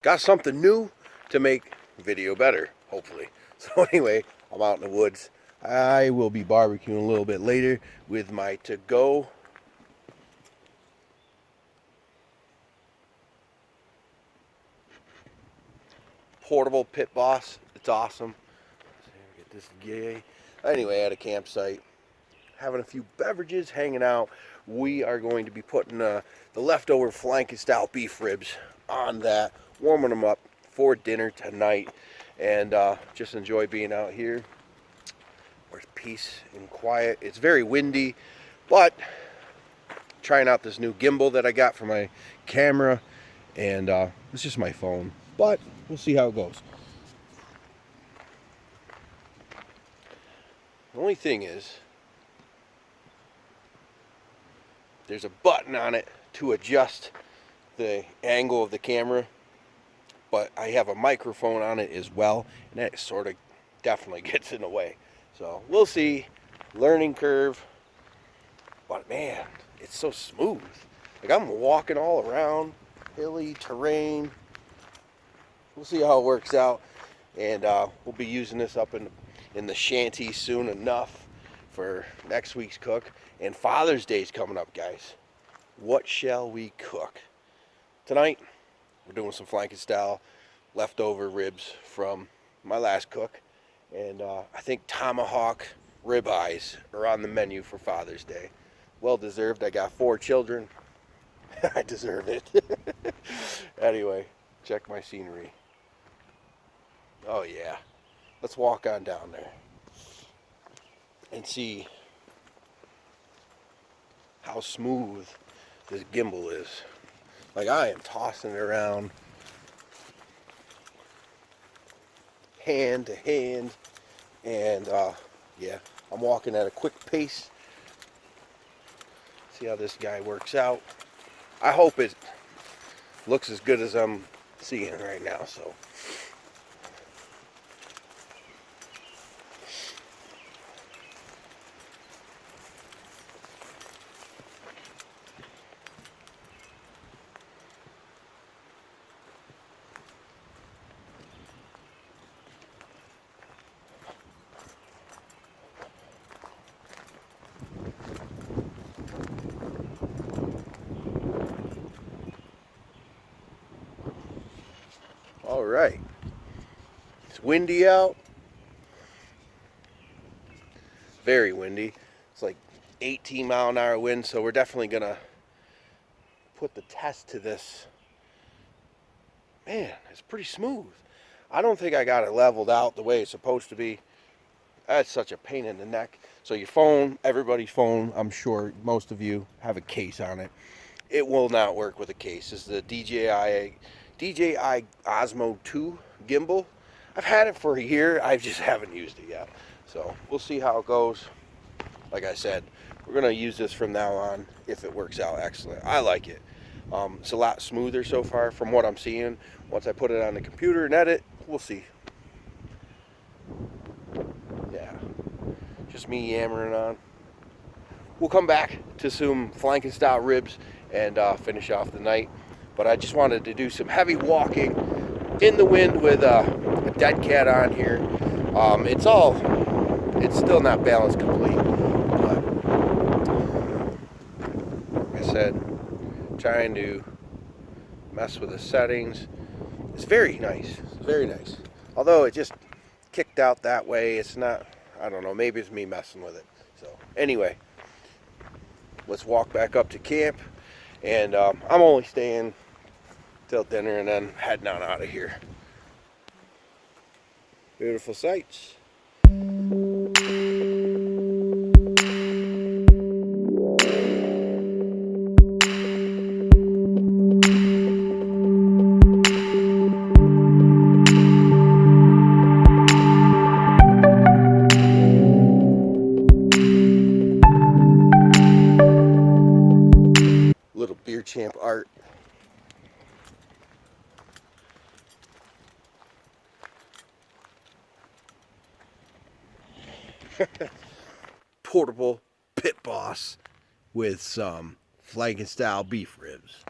Got something new to make video better, hopefully. So anyway, I'm out in the woods. I will be barbecuing a little bit later with my to-go portable PitBoss. It's awesome. Get this gay. Anyway, at a campsite, having a few beverages, hanging out. We are going to be putting the leftover Flanken style beef ribs on that, warming them up for dinner tonight, and just enjoy being out here. There's peace and quiet. It's very windy, but trying out this new gimbal that I got for my camera, and it's just my phone, but we'll see how it goes. The only thing is, there's a button on it to adjust the angle of the camera, but I have a microphone on it as well, and that sort of definitely gets in the way. So we'll see. Learning curve, but man, it's so smooth. Like, I'm walking all around hilly terrain. We'll see how it works out, and we'll be using this up in the shanty soon enough for next week's cook. And Father's Day's coming up, guys. What shall we cook? Tonight, we're doing some Flanken style leftover ribs from my last cook. And I think tomahawk ribeyes are on the menu for Father's Day. Well deserved. I got 4 children. I deserve it. Anyway, check my scenery. Oh yeah. Let's walk on down there and see how smooth this gimbal is. Like, I am tossing it around hand to hand, and yeah, I'm walking at a quick pace. See how this guy works out. I hope it looks as good as I'm seeing right now. So all right, it's windy out, very windy. It's like 18-mile-an-hour wind, so we're definitely gonna put the test to this. Man, it's pretty smooth. I don't think I got it leveled out the way it's supposed to be. That's such a pain in the neck. So your phone, everybody's phone, I'm sure most of you have a case on it. It will not work with a case. This is the DJI Osmo 2 gimbal. I've had it for a year. I just haven't used it yet. So we'll see how it goes. Like I said, we're going to use this from now on if it works out excellent. I like it. It's a lot smoother so far from what I'm seeing. Once I put it on the computer and edit, we'll see. Yeah, just me yammering on. We'll come back to some Flanken style ribs and finish off the night. But I just wanted to do some heavy walking in the wind with a dead cat on here. It's still not balanced complete, but like I said, trying to mess with the settings. It's very nice. It's very nice. Although it just kicked out that way, it's not, I don't know, maybe it's me messing with it. So anyway, let's walk back up to camp, and I'm only staying till dinner and then heading on out of here. Beautiful sights. Little beer champ art. Portable PitBoss with some Flanken style beef ribs.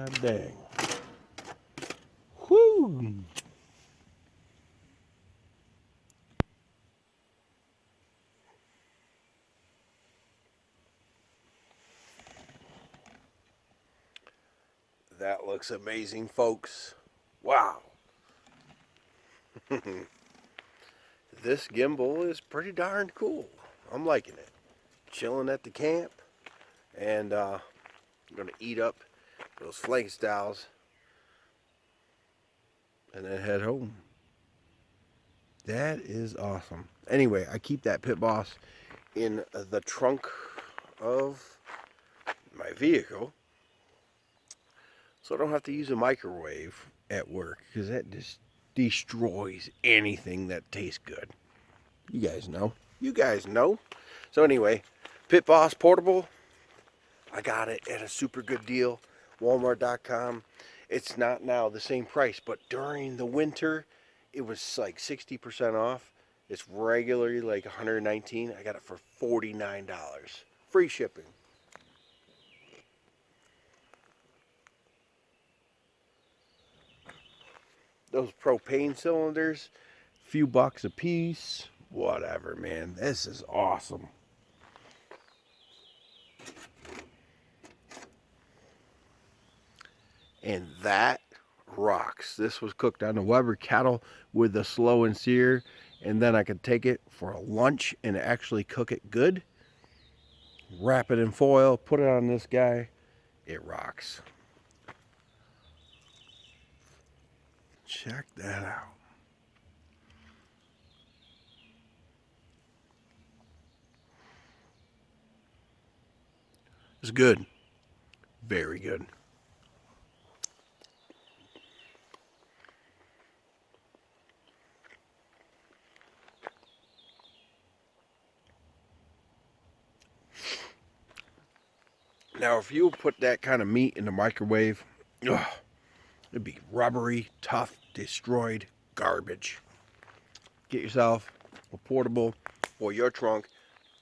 God dang. Whoo! That looks amazing, folks. Wow. This gimbal is pretty darn cool. I'm liking it. Chilling at the camp, and I'm going to eat up those flank styles and then head home. That is awesome. Anyway, I keep that PitBoss in the trunk of my vehicle, so I don't have to use a microwave at work, because that just destroys anything that tastes good. You guys know. You guys know. So anyway, PitBoss Portable, I got it at a super good deal. Walmart.com. It's not now the same price, but during the winter, it was like 60% off. It's regularly like $119. I got it for $49. Free shipping. Those propane cylinders, few bucks a piece. Whatever, man. This is awesome. And that rocks. This was cooked on a Weber kettle with the slow and sear, and then I could take it for a lunch and actually cook it good. Wrap it in foil, put it on this guy. It rocks. Check that out. It's good. Very good. Now, if you put that kind of meat in the microwave, ugh, it'd be rubbery, tough, destroyed garbage. Get yourself a portable or your trunk.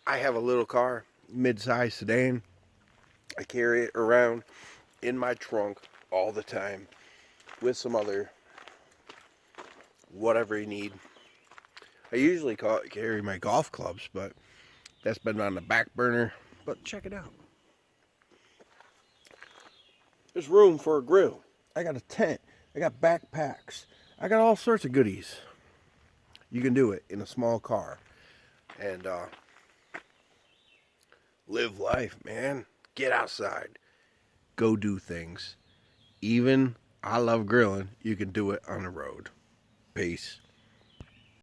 I have a little car, mid-size sedan. I carry it around in my trunk all the time with some other whatever you need. I usually carry my golf clubs, but that's been on the back burner. But check it out. There's room for a grill. I got a tent. I got backpacks. I got all sorts of goodies. You can do it in a small car. And live life, man. Get outside. Go do things. Even I love grilling. You can do it on the road. Peace.